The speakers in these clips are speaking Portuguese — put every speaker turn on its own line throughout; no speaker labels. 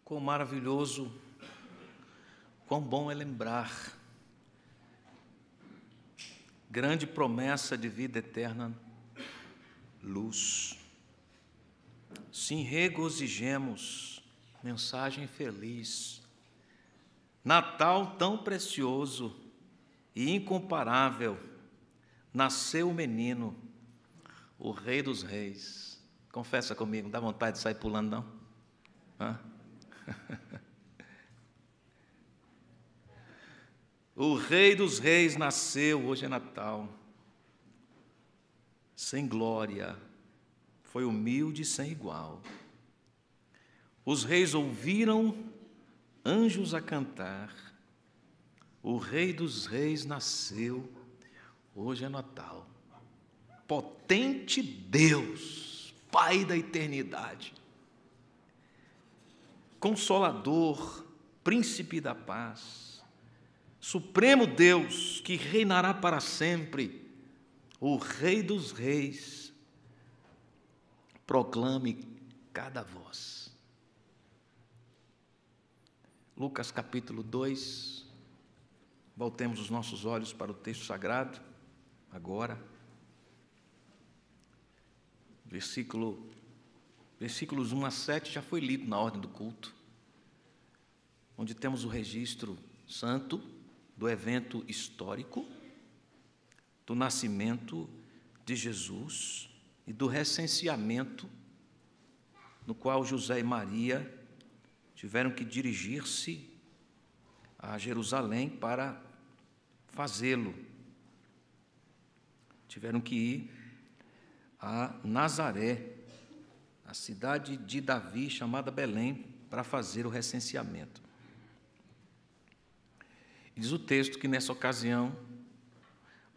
Quão maravilhoso, quão bom é lembrar. Grande promessa de vida eterna, luz. Sim, regozijemos, mensagem feliz. Natal tão precioso e incomparável, nasceu o menino, o Rei dos Reis. Confessa comigo, não dá vontade de sair pulando, não? Hã? O Rei dos Reis nasceu, hoje é Natal. Sem glória, foi humilde e sem igual. Os reis ouviram anjos a cantar. O Rei dos Reis nasceu, hoje é Natal. Potente Deus, Pai da eternidade, Consolador, Príncipe da paz, Supremo Deus, que reinará para sempre, o Rei dos Reis, proclame cada voz. Lucas capítulo 2, voltemos os nossos olhos para o texto sagrado, agora, versículos 1 a 7 já foi lido na ordem do culto, onde temos o registro santo do evento histórico, do nascimento de Jesus e do recenseamento, no qual José e Maria tiveram que dirigir-se a Jerusalém para fazê-lo. Tiveram que ir a Nazaré, a cidade de Davi, chamada Belém, para fazer o recenseamento. Diz o texto que, nessa ocasião,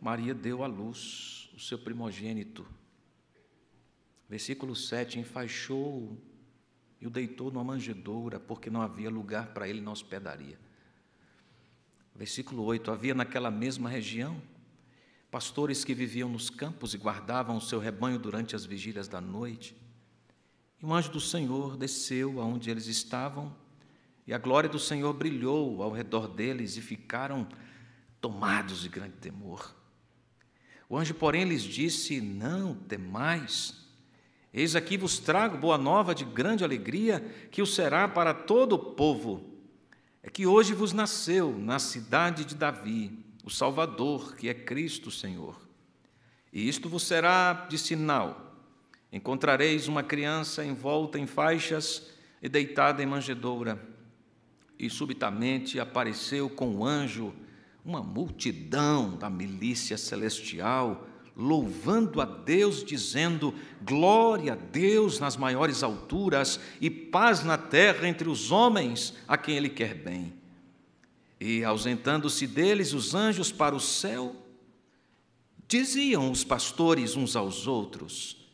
Maria deu à luz o seu primogênito. Versículo 7, enfaixou-o e o deitou numa manjedoura, porque não havia lugar para ele na hospedaria. Versículo 8, havia naquela mesma região pastores que viviam nos campos e guardavam o seu rebanho durante as vigílias da noite. E um anjo do Senhor desceu aonde eles estavam, e a glória do Senhor brilhou ao redor deles, e ficaram tomados de grande temor. O anjo, porém, lhes disse: não temais, eis aqui vos trago boa nova de grande alegria, que o será para todo o povo. É que hoje vos nasceu na cidade de Davi o Salvador, que é Cristo Senhor. E isto vos será de sinal: encontrareis uma criança envolta em faixas e deitada em manjedoura. E subitamente apareceu com o anjo uma multidão da milícia celestial, louvando a Deus, dizendo: glória a Deus nas maiores alturas e paz na terra entre os homens a quem Ele quer bem. E, ausentando-se deles os anjos para o céu, diziam os pastores uns aos outros: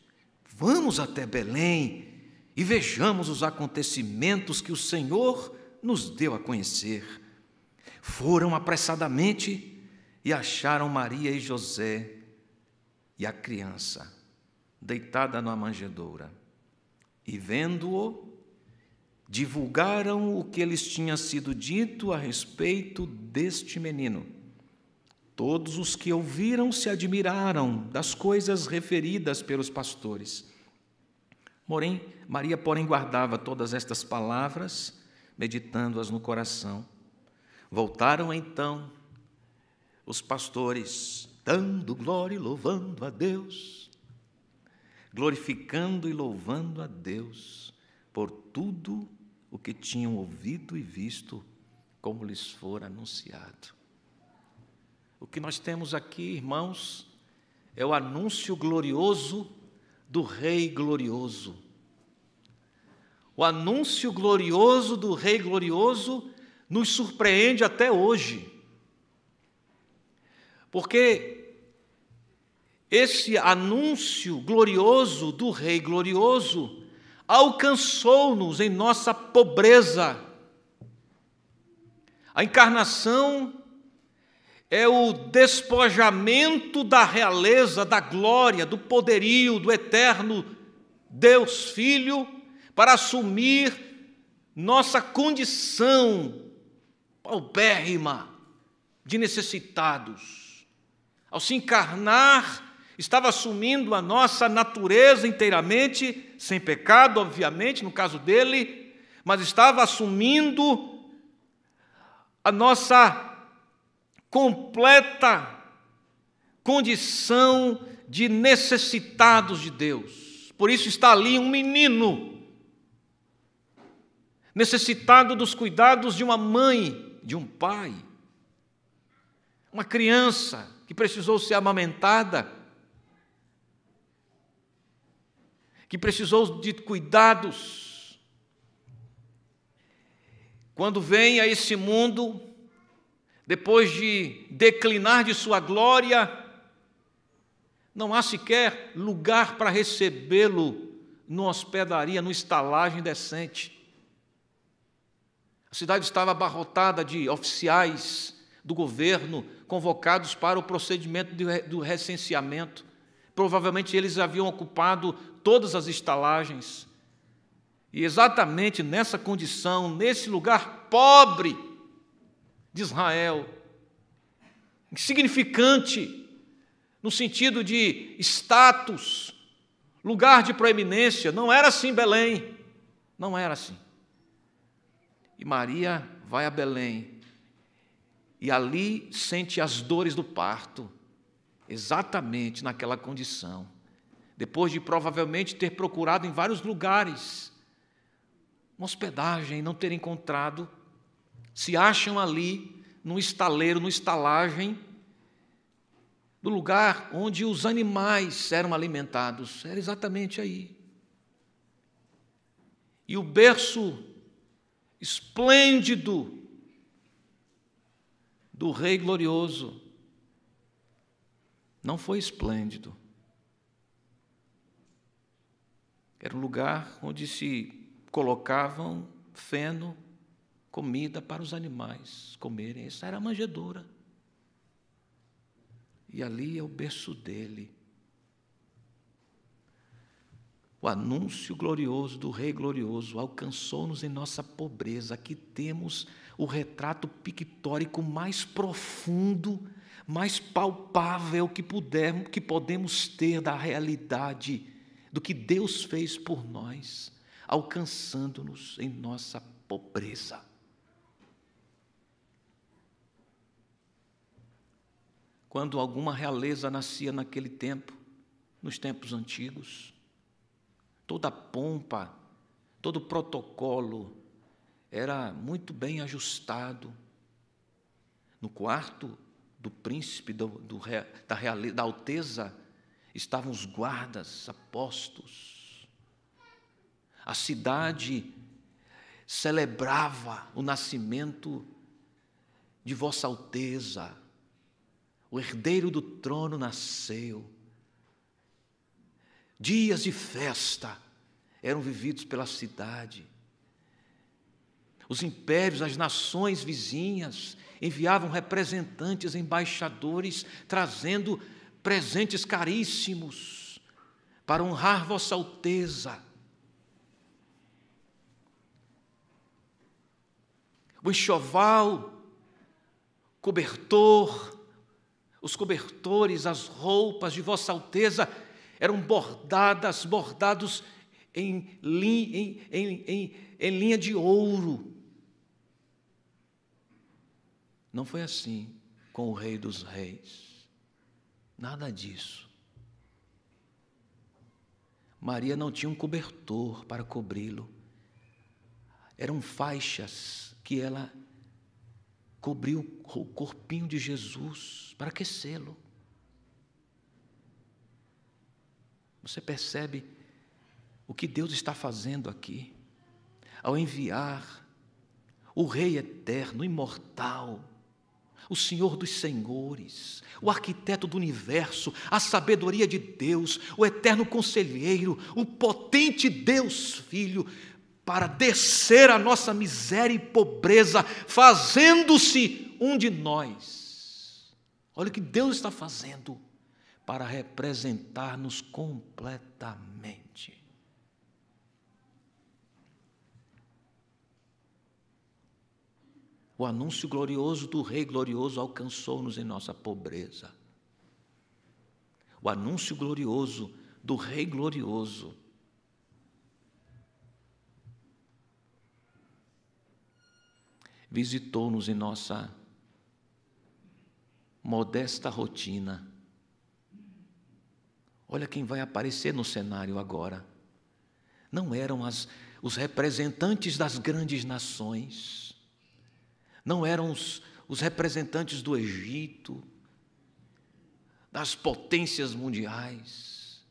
vamos até Belém e vejamos os acontecimentos que o Senhor nos deu a conhecer. Foram apressadamente e acharam Maria e José e a criança deitada numa manjedoura. E, vendo-o, divulgaram o que lhes tinha sido dito a respeito deste menino. Todos os que ouviram se admiraram das coisas referidas pelos pastores. Maria, porém, guardava todas estas palavras, meditando-as no coração. Voltaram então os pastores, dando glória e louvando a Deus, glorificando e louvando a Deus por tudo o que tinham ouvido e visto, como lhes fora anunciado. O que nós temos aqui, irmãos, é o anúncio glorioso do Rei glorioso. O anúncio glorioso do Rei glorioso nos surpreende até hoje, porque esse anúncio glorioso do Rei glorioso alcançou-nos em nossa pobreza. A encarnação é o despojamento da realeza, da glória, do poderio do eterno Deus Filho, para assumir nossa condição paupérrima de necessitados. Ao se encarnar, estava assumindo a nossa natureza inteiramente, sem pecado, obviamente, no caso dele, mas estava assumindo a nossa completa condição de necessitados de Deus. Por isso está ali um menino, necessitado dos cuidados de uma mãe, de um pai, uma criança que precisou ser amamentada, que precisou de cuidados. Quando vem a esse mundo, depois de declinar de sua glória, não há sequer lugar para recebê-lo numa hospedaria, numa estalagem decente. A cidade estava abarrotada de oficiais do governo convocados para o procedimento do recenseamento. Provavelmente eles haviam ocupado todas as estalagens. E exatamente nessa condição, nesse lugar pobre de Israel, insignificante, no sentido de status, lugar de proeminência, não era assim Belém, não era assim. E Maria vai a Belém, e ali sente as dores do parto, exatamente naquela condição. Depois de provavelmente ter procurado em vários lugares uma hospedagem e não ter encontrado, se acham ali num estaleiro, numa estalagem, no lugar onde os animais eram alimentados. Era exatamente aí. E o berço esplêndido do Rei glorioso não foi esplêndido. Era um lugar onde se colocavam feno, comida para os animais comerem. Essa era a manjedoura. E ali é o berço dele. O anúncio glorioso do Rei glorioso alcançou-nos em nossa pobreza. Aqui temos o retrato pictórico mais profundo, mais palpável que podemos ter da realidade do que Deus fez por nós, alcançando-nos em nossa pobreza. Quando alguma realeza nascia naquele tempo, nos tempos antigos, toda a pompa, todo o protocolo era muito bem ajustado. No quarto do príncipe, da alteza, estavam os guardas apostos. A cidade celebrava o nascimento de Vossa Alteza. O herdeiro do trono nasceu. Dias de festa eram vividos pela cidade. Os impérios, as nações vizinhas enviavam representantes, embaixadores, trazendo presentes caríssimos para honrar Vossa Alteza. O enxoval, cobertor, os cobertores, as roupas de Vossa Alteza eram bordados em linha de ouro. Não foi assim com o Rei dos Reis. Nada disso. Maria não tinha um cobertor para cobri-lo. Eram faixas que ela cobriu o corpinho de Jesus para aquecê-lo. Você percebe o que Deus está fazendo aqui? Ao enviar o Rei eterno, imortal, o Senhor dos senhores, o arquiteto do universo, a sabedoria de Deus, o eterno conselheiro, o potente Deus Filho, para descer a nossa miséria e pobreza, fazendo-se um de nós. Olha o que Deus está fazendo para representar-nos completamente. O anúncio glorioso do Rei glorioso alcançou-nos em nossa pobreza. O anúncio glorioso do Rei glorioso visitou-nos em nossa modesta rotina. Olha quem vai aparecer no cenário agora. Não eram os representantes das grandes nações, não eram os representantes do Egito, das potências mundiais.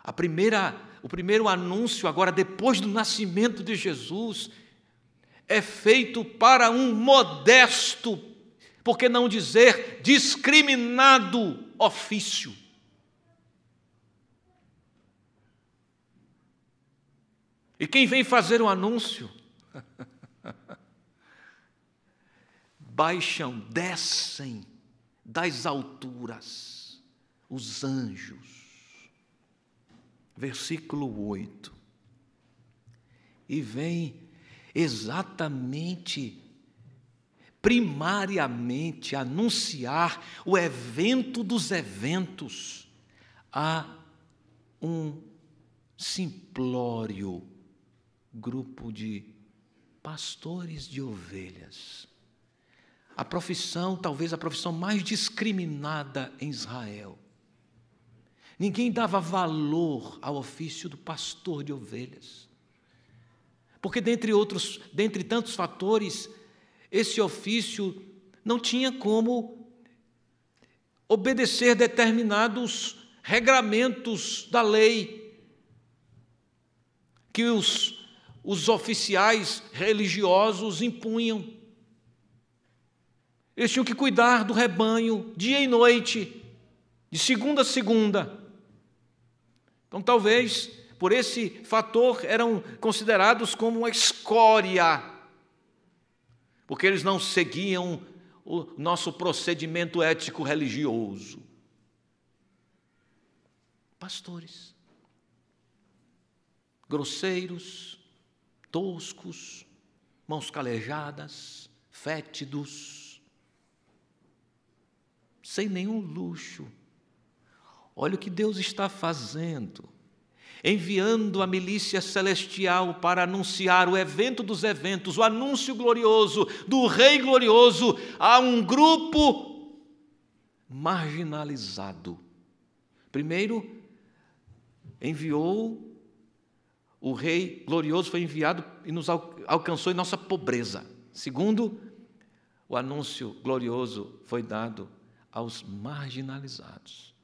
O primeiro anúncio agora, depois do nascimento de Jesus, é feito para um modesto, por que não dizer discriminado ofício. E quem vem fazer o anúncio? Descem das alturas os anjos. Versículo 8. E vem exatamente, primariamente, anunciar o evento dos eventos a um simplório grupo de pastores de ovelhas. A profissão, talvez a profissão mais discriminada em Israel. Ninguém dava valor ao ofício do pastor de ovelhas. Porque dentre tantos fatores, esse ofício não tinha como obedecer determinados regramentos da lei que os oficiais religiosos impunham. Eles tinham que cuidar do rebanho dia e noite, de segunda a segunda. Então, talvez, por esse fator, eram considerados como uma escória, porque eles não seguiam o nosso procedimento ético-religioso. Pastores, grosseiros, toscos, mãos calejadas, fétidos, sem nenhum luxo. Olha o que Deus está fazendo, enviando a milícia celestial para anunciar o evento dos eventos, o anúncio glorioso do Rei glorioso a um grupo marginalizado. Primeiro, enviou o Rei glorioso, foi enviado e nos alcançou em nossa pobreza. Segundo, o anúncio glorioso foi dado aos marginalizados.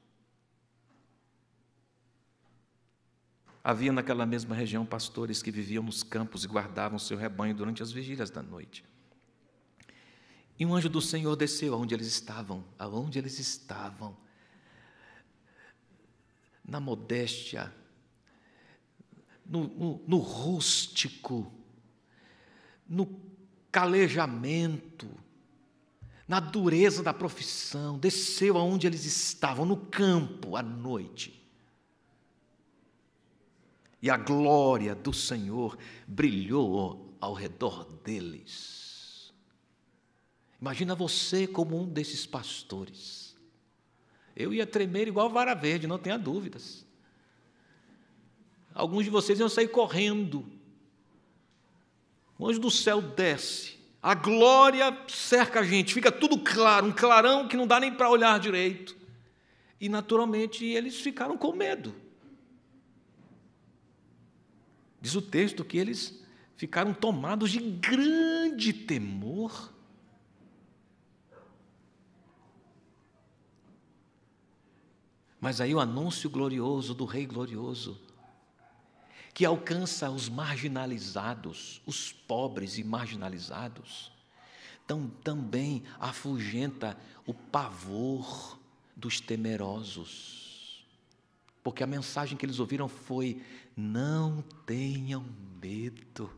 Havia naquela mesma região pastores que viviam nos campos e guardavam seu rebanho durante as vigílias da noite. E um anjo do Senhor desceu aonde eles estavam, na modéstia, no rústico, no calejamento, na dureza da profissão, desceu aonde eles estavam, no campo, à noite. E a glória do Senhor brilhou ao redor deles. Imagina você como um desses pastores. Eu ia tremer igual vara verde, não tenha dúvidas. Alguns de vocês iam sair correndo. O anjo do céu desce. A glória cerca a gente, fica tudo claro, um clarão que não dá nem para olhar direito. E, naturalmente, eles ficaram com medo. Diz o texto que eles ficaram tomados de grande temor. Mas aí o anúncio glorioso do Rei glorioso, que alcança os marginalizados, os pobres e marginalizados, também afugenta o pavor dos temerosos. Porque a mensagem que eles ouviram foi: não tenham medo.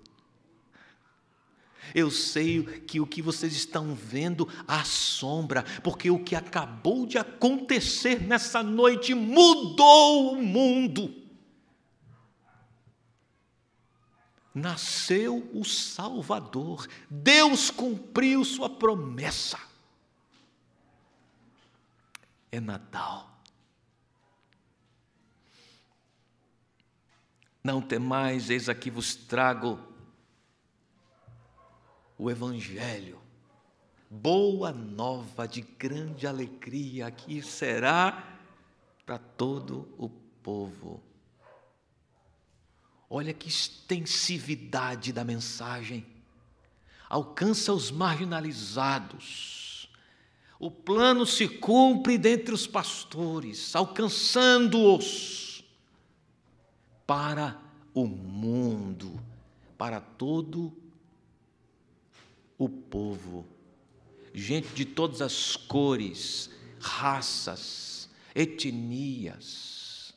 Eu sei que o que vocês estão vendo assombra, porque o que acabou de acontecer nessa noite mudou o mundo. nasceu o Salvador. Deus cumpriu sua promessa. É Natal. Não temais, eis aqui vos trago o Evangelho, boa nova de grande alegria, que será para todo o povo. Olha que extensividade da mensagem, alcança os marginalizados. O plano se cumpre dentre os pastores, alcançando-os para o mundo, para todo o povo. Gente de todas as cores, raças, etnias.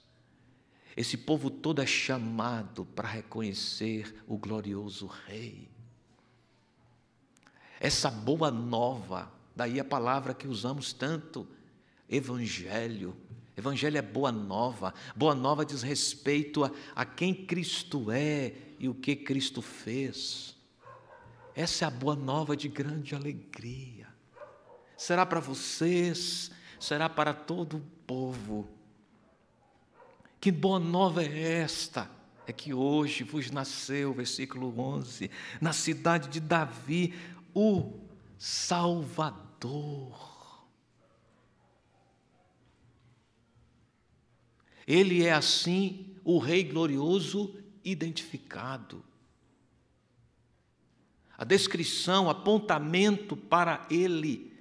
Esse povo todo é chamado para reconhecer o glorioso Rei. Essa boa nova, daí a palavra que usamos tanto, Evangelho. Evangelho é boa nova. Boa nova diz respeito a quem Cristo é e o que Cristo fez. Essa é a boa nova de grande alegria. Será para vocês, será para todo o povo. Que boa nova é esta? É que hoje vos nasceu, versículo 11, na cidade de Davi, o Salvador. Ele é assim o Rei glorioso identificado. A descrição, apontamento para ele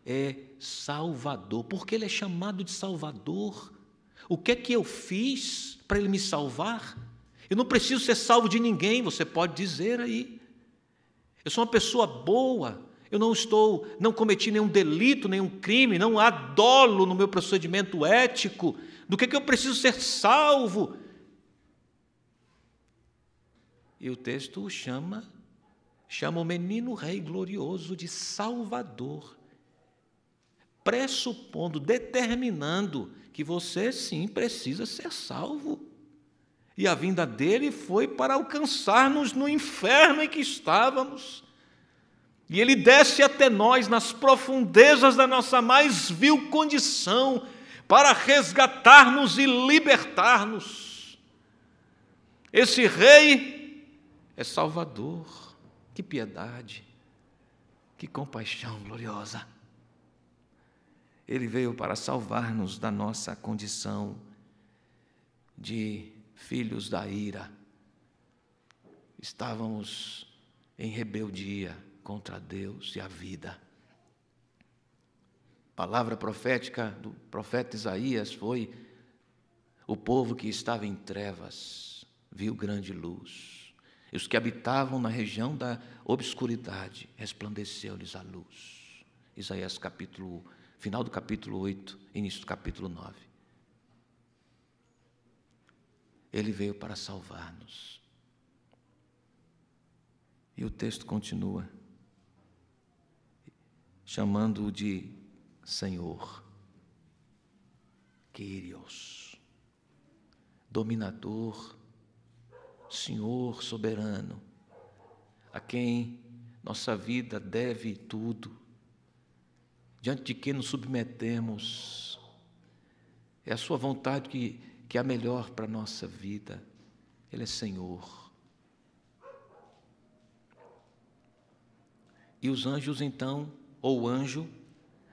é Salvador. Por que ele é chamado de Salvador? O que é que eu fiz para ele me salvar? Eu não preciso ser salvo de ninguém, você pode dizer aí. Eu sou uma pessoa boa, eu não cometi nenhum delito, nenhum crime, não há dolo no meu procedimento ético. Do que eu preciso ser salvo? E o texto chama o menino Rei glorioso de Salvador, pressupondo, determinando que você sim precisa ser salvo. E a vinda dele foi para alcançar-nos no inferno em que estávamos. E ele desce até nós nas profundezas da nossa mais vil condição, para resgatar-nos e libertar-nos. Esse Rei é Salvador. Que piedade, que compaixão gloriosa. Ele veio para salvar-nos da nossa condição de filhos da ira. Estávamos em rebeldia contra Deus e a vida. A palavra profética do profeta Isaías foi: o povo que estava em trevas viu grande luz. E os que habitavam na região da obscuridade, resplandeceu-lhes a luz. Isaías final do capítulo 8, início do capítulo 9. Ele veio para salvar-nos. E o texto continua, chamando-o de Senhor, Kyrios, dominador, Senhor soberano, a quem nossa vida deve tudo, diante de quem nos submetemos. É a sua vontade que é a melhor para a nossa vida. Ele é Senhor. E os anjos então, ou o anjo,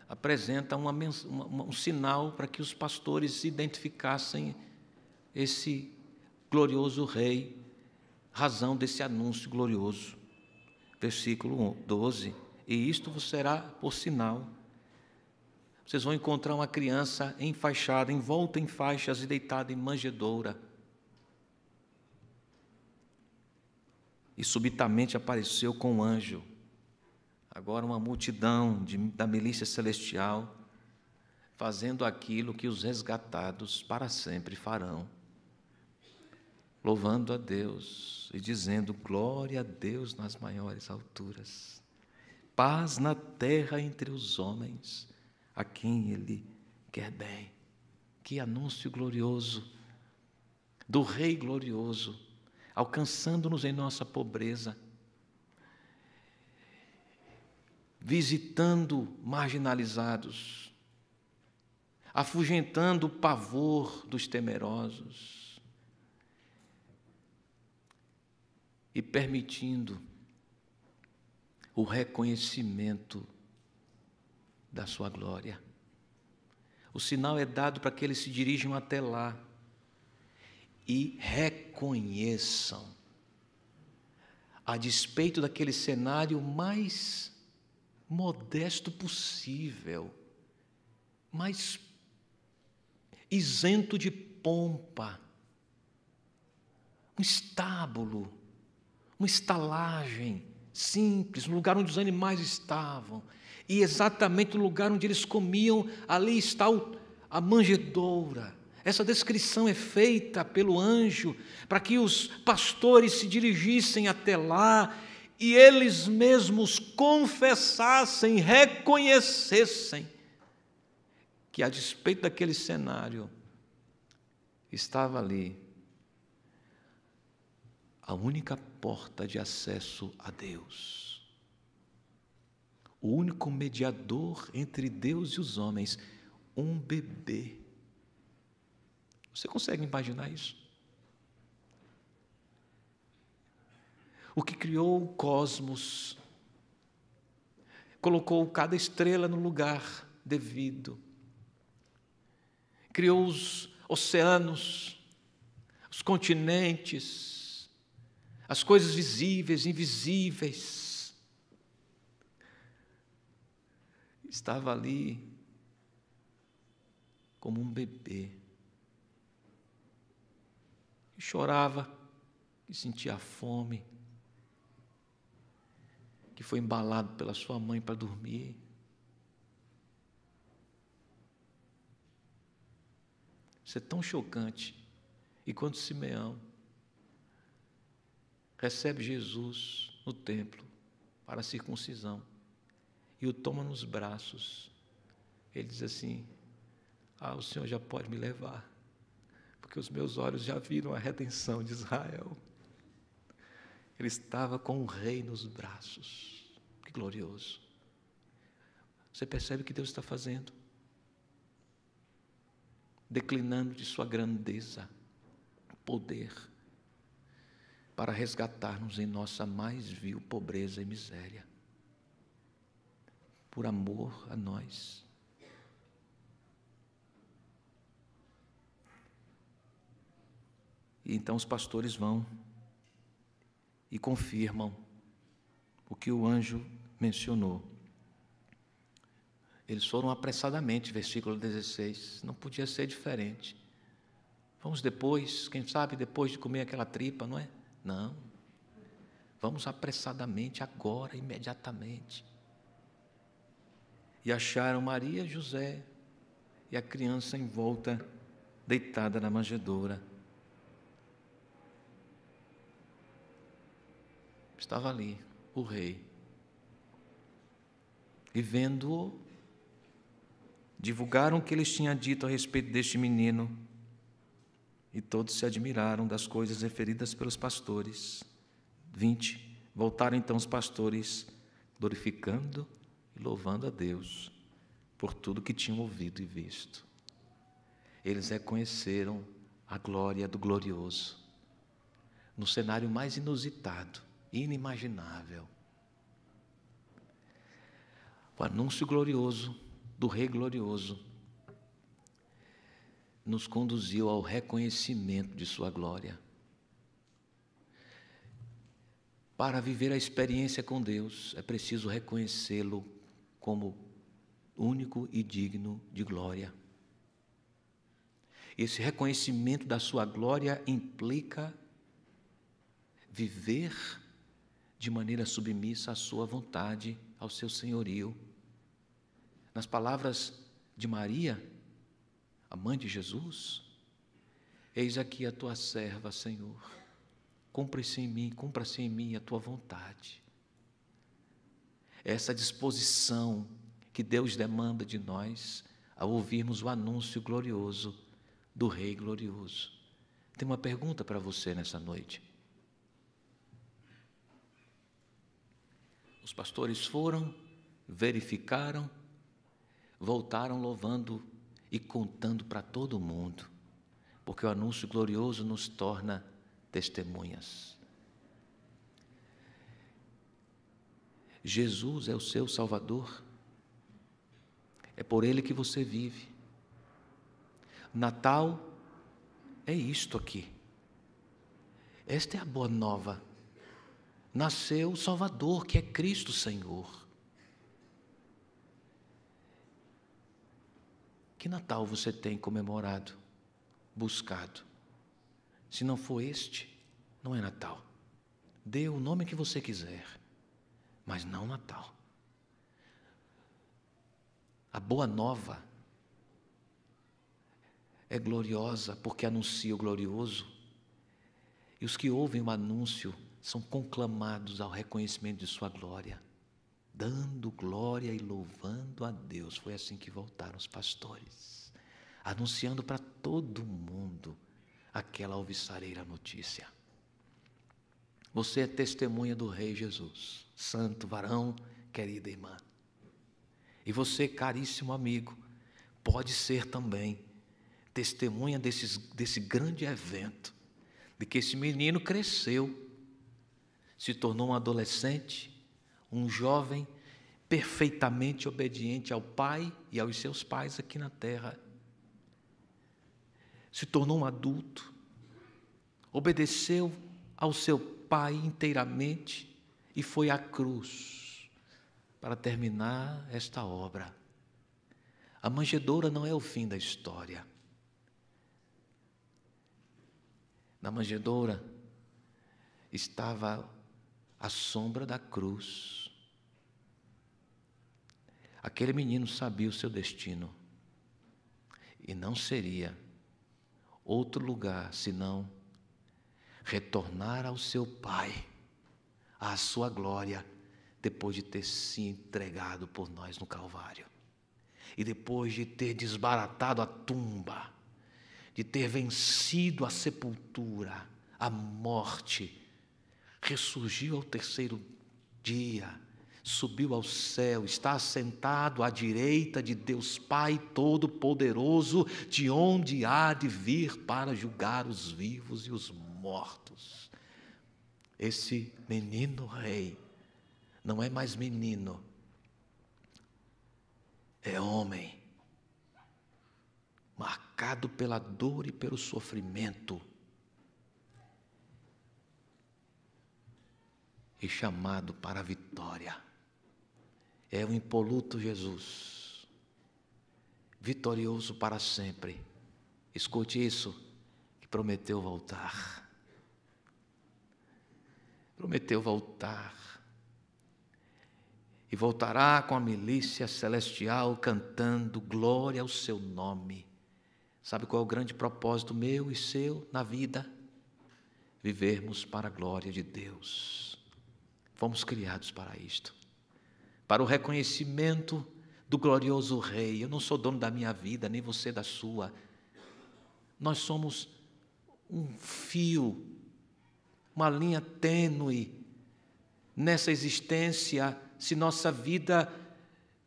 apresenta um sinal para que os pastores identificassem esse glorioso Rei, razão desse anúncio glorioso. Versículo 12, e isto vos será por sinal. Vocês vão encontrar uma criança enfaixada, envolta em faixas e deitada em manjedoura. E subitamente apareceu com um anjo. Agora uma multidão da milícia celestial, fazendo aquilo que os resgatados para sempre farão. Louvando a Deus e dizendo: glória a Deus nas maiores alturas, paz na terra entre os homens, a quem Ele quer bem. Que anúncio glorioso do Rei glorioso, alcançando-nos em nossa pobreza, visitando marginalizados, afugentando o pavor dos temerosos e permitindo o reconhecimento da sua glória. O sinal é dado para que eles se dirijam até lá e reconheçam, a despeito daquele cenário mais modesto possível, mais isento de pompa, um estábulo, uma estalagem simples, no lugar onde os animais estavam, e exatamente no lugar onde eles comiam, ali está a manjedoura. Essa descrição é feita pelo anjo para que os pastores se dirigissem até lá e eles mesmos confessassem, reconhecessem que, a despeito daquele cenário, estava ali a única porta de acesso a Deus, o único mediador entre Deus e os homens, um bebê. Você consegue imaginar isso? O que criou o cosmos, colocou cada estrela no lugar devido, criou os oceanos, os continentes, as coisas visíveis, invisíveis. Estava ali como um bebê, e chorava, e sentia fome, que foi embalado pela sua mãe para dormir. Isso é tão chocante. E quando Simeão recebe Jesus no templo para a circuncisão e o toma nos braços, ele diz assim: o Senhor já pode me levar, porque os meus olhos já viram a redenção de Israel. Ele estava com o rei nos braços. Que glorioso. Você percebe o que Deus está fazendo? Declinando de sua grandeza, poder, para resgatar-nos em nossa mais vil pobreza e miséria, por amor a nós. E então os pastores vão e confirmam o que o anjo mencionou. Eles foram apressadamente, versículo 16, não podia ser diferente. Vamos depois, quem sabe depois de comer aquela tripa, não é? Não. Vamos apressadamente agora, imediatamente. E acharam Maria, José e a criança envolta, deitada na manjedoura. Estava ali o rei. E vendo-o, divulgaram o que eles tinham dito a respeito deste menino. E todos se admiraram das coisas referidas pelos pastores. 20. Voltaram então os pastores, glorificando e louvando a Deus por tudo que tinham ouvido e visto. Eles reconheceram a glória do glorioso no cenário mais inusitado, inimaginável. O anúncio glorioso do Rei glorioso nos conduziu ao reconhecimento de sua glória. Para viver a experiência com Deus, é preciso reconhecê-lo como único e digno de glória. Esse reconhecimento da sua glória implica viver de maneira submissa à sua vontade, ao seu senhorio. Nas palavras de Maria, a mãe de Jesus: eis aqui a tua serva, Senhor, cumpra-se em mim a tua vontade. Essa disposição que Deus demanda de nós ao ouvirmos o anúncio glorioso do Rei glorioso. Tem uma pergunta para você nessa noite. Os pastores foram, verificaram, voltaram louvando e contando para todo mundo, porque o anúncio glorioso nos torna testemunhas. Jesus é o seu Salvador, é por Ele que você vive. Natal é isto aqui. Esta é a boa nova. Nasceu o Salvador, que é Cristo Senhor. Que Natal você tem comemorado, buscado? Se não for este, não é Natal. Dê o nome que você quiser, mas não Natal. A boa nova é gloriosa porque anuncia o glorioso, e os que ouvem o anúncio são conclamados ao reconhecimento de sua glória, dando glória e louvando a Deus. Foi assim que voltaram os pastores, anunciando para todo mundo aquela alvissareira notícia. Você é testemunha do Rei Jesus, santo varão, querida irmã. E você, caríssimo amigo, pode ser também testemunha desse grande evento, de que esse menino cresceu, se tornou um adolescente, um jovem perfeitamente obediente ao pai e aos seus pais aqui na terra. Se tornou um adulto, obedeceu ao seu pai inteiramente e foi à cruz para terminar esta obra. A manjedoura não é o fim da história. Na manjedoura estava a sombra da cruz. Aquele menino sabia o seu destino, e não seria outro lugar senão retornar ao seu pai, à sua glória, depois de ter se entregado por nós no Calvário, e depois de ter desbaratado a tumba, de ter vencido a sepultura, a morte, ressurgiu ao terceiro dia, subiu ao céu, está assentado à direita de Deus Pai Todo-Poderoso, de onde há de vir para julgar os vivos e os mortos. Esse menino rei não é mais menino, é homem, marcado pela dor e pelo sofrimento, e chamado para a vitória. É o impoluto Jesus, vitorioso para sempre. Escute isso, que prometeu voltar. Prometeu voltar. E voltará com a milícia celestial cantando glória ao seu nome. Sabe qual é o grande propósito meu e seu na vida? Vivermos para a glória de Deus. Fomos criados para isto, para o reconhecimento do glorioso Rei. Eu não sou dono da minha vida, nem você da sua. Nós somos um fio, uma linha tênue nessa existência, se nossa vida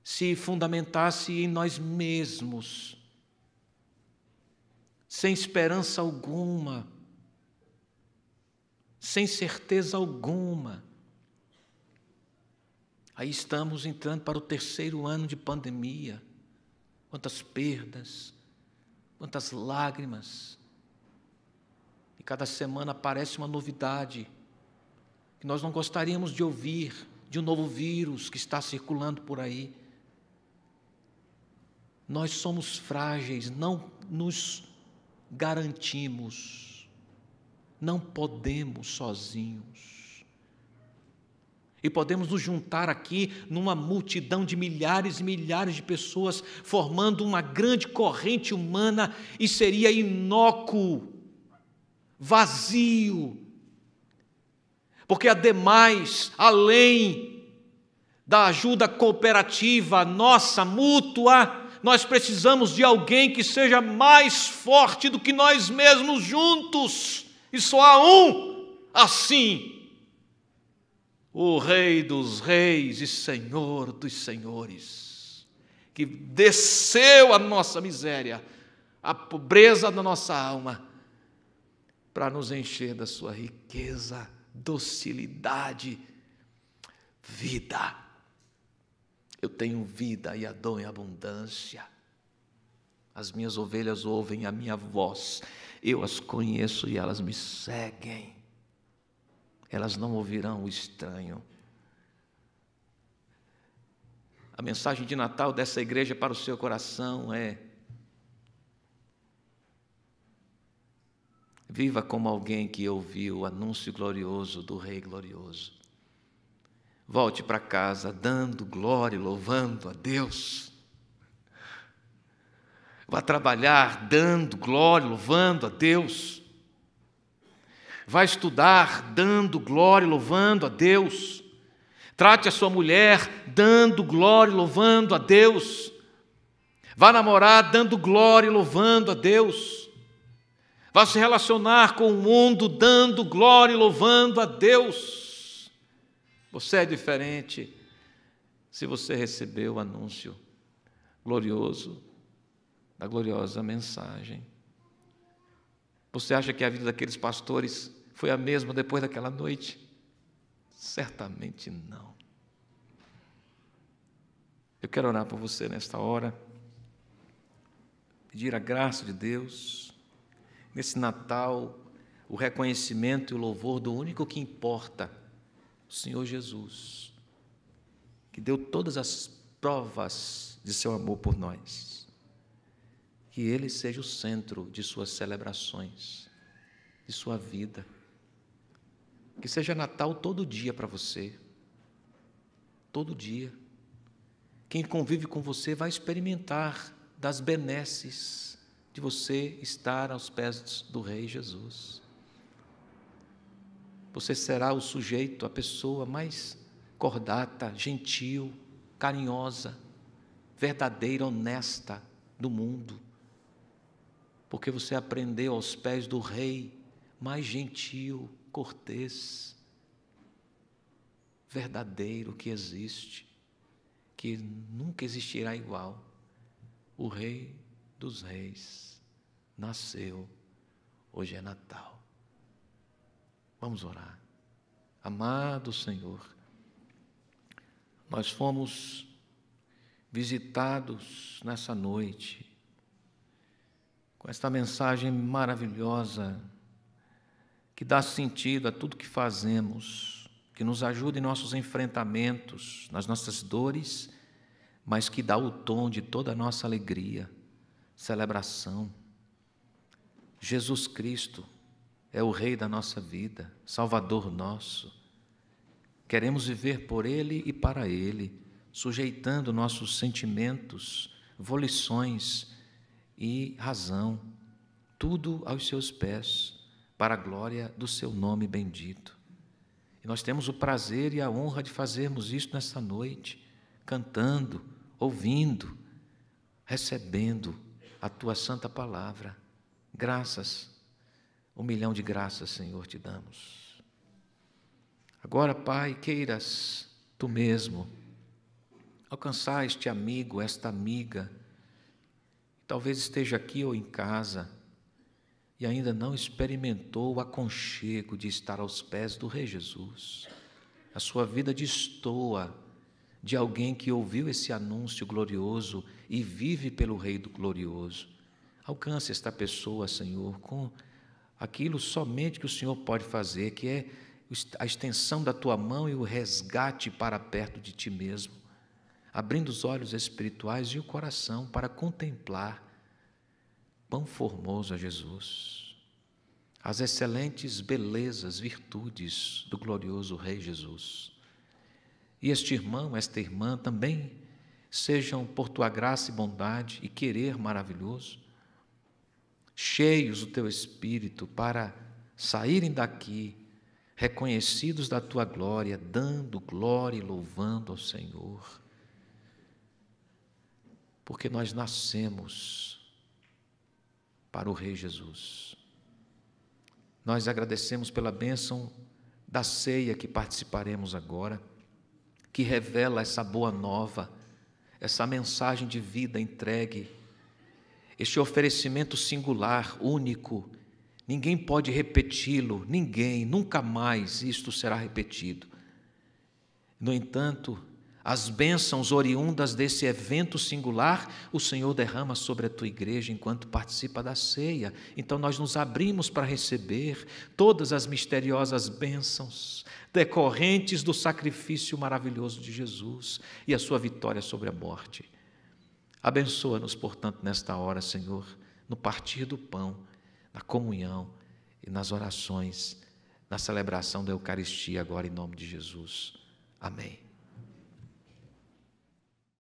se fundamentasse em nós mesmos, sem esperança alguma, sem certeza alguma. Aí estamos entrando para o terceiro ano de pandemia. Quantas perdas, quantas lágrimas. E cada semana aparece uma novidade que nós não gostaríamos de ouvir, de um novo vírus que está circulando por aí. Nós somos frágeis, não nos garantimos, não podemos sozinhos. E podemos nos juntar aqui numa multidão de milhares e milhares de pessoas, formando uma grande corrente humana, e seria inócuo, vazio. Porque ademais, além da ajuda cooperativa, nossa, mútua, nós precisamos de alguém que seja mais forte do que nós mesmos juntos. E só há um assim: o Rei dos reis e Senhor dos senhores, que desceu a nossa miséria, a pobreza da nossa alma, para nos encher da sua riqueza, docilidade, vida. Eu tenho vida e a dou em abundância. As minhas ovelhas ouvem a minha voz, eu as conheço e elas me seguem. Elas não ouvirão o estranho. A mensagem de Natal dessa igreja para o seu coração é: viva como alguém que ouviu o anúncio glorioso do Rei glorioso. Volte para casa dando glória e louvando a Deus. Vá trabalhar dando glória, louvando a Deus. Vá estudar dando glória, louvando a Deus. Trate a sua mulher dando glória, louvando a Deus. Vá namorar dando glória, louvando a Deus. Vá se relacionar com o mundo dando glória e louvando a Deus. Você é diferente se você recebeu o anúncio glorioso da gloriosa mensagem. Você acha que a vida daqueles pastores foi a mesma depois daquela noite? Certamente não. Eu quero orar por você nesta hora, pedir a graça de Deus, nesse Natal, o reconhecimento e o louvor do único que importa, o Senhor Jesus, que deu todas as provas de seu amor por nós. Que Ele seja o centro de suas celebrações, de sua vida. Que seja Natal todo dia para você, todo dia. Quem convive com você vai experimentar das benesses de você estar aos pés do Rei Jesus. Você será o sujeito, a pessoa mais cordata, gentil, carinhosa, verdadeira, honesta do mundo. Porque você aprendeu aos pés do Rei mais gentil, cortês, verdadeiro que existe, que nunca existirá igual. O Rei dos Reis nasceu, hoje é Natal. Vamos orar. Amado Senhor, nós fomos visitados nessa noite com esta mensagem maravilhosa que dá sentido a tudo que fazemos, que nos ajuda em nossos enfrentamentos, nas nossas dores, mas que dá o tom de toda a nossa alegria, celebração. Jesus Cristo é o Rei da nossa vida, Salvador nosso. Queremos viver por Ele e para Ele, sujeitando nossos sentimentos, volições e razão, tudo aos seus pés, para a glória do seu nome bendito. E nós temos o prazer e a honra de fazermos isto nesta noite, cantando, ouvindo, recebendo a Tua santa palavra. Graças, 1 milhão de graças, Senhor, te damos. Agora, Pai, queiras Tu mesmo alcançar este amigo, esta amiga, talvez esteja aqui ou em casa e ainda não experimentou o aconchego de estar aos pés do Rei Jesus. A sua vida destoa de alguém que ouviu esse anúncio glorioso e vive pelo Rei do glorioso. Alcance esta pessoa, Senhor, com aquilo somente que o Senhor pode fazer, que é a extensão da Tua mão e o resgate para perto de Ti mesmo, abrindo os olhos espirituais e o coração para contemplar quão formoso é Jesus, as excelentes belezas, virtudes do glorioso Rei Jesus. E este irmão, esta irmã também sejam por Tua graça e bondade e querer maravilhoso, cheios do Teu Espírito para saírem daqui reconhecidos da Tua glória, dando glória e louvando ao Senhor. Porque nós nascemos para o Rei Jesus. Nós agradecemos pela bênção da ceia que participaremos agora, que revela essa boa nova, essa mensagem de vida entregue, este oferecimento singular, único. Ninguém pode repeti-lo, ninguém, nunca mais isto será repetido. No entanto, as bênçãos oriundas desse evento singular, o Senhor derrama sobre a tua igreja enquanto participa da ceia. Então nós nos abrimos para receber todas as misteriosas bênçãos decorrentes do sacrifício maravilhoso de Jesus e a sua vitória sobre a morte. Abençoa-nos, portanto, nesta hora, Senhor, no partir do pão, na comunhão e nas orações, na celebração da Eucaristia agora em nome de Jesus. Amém.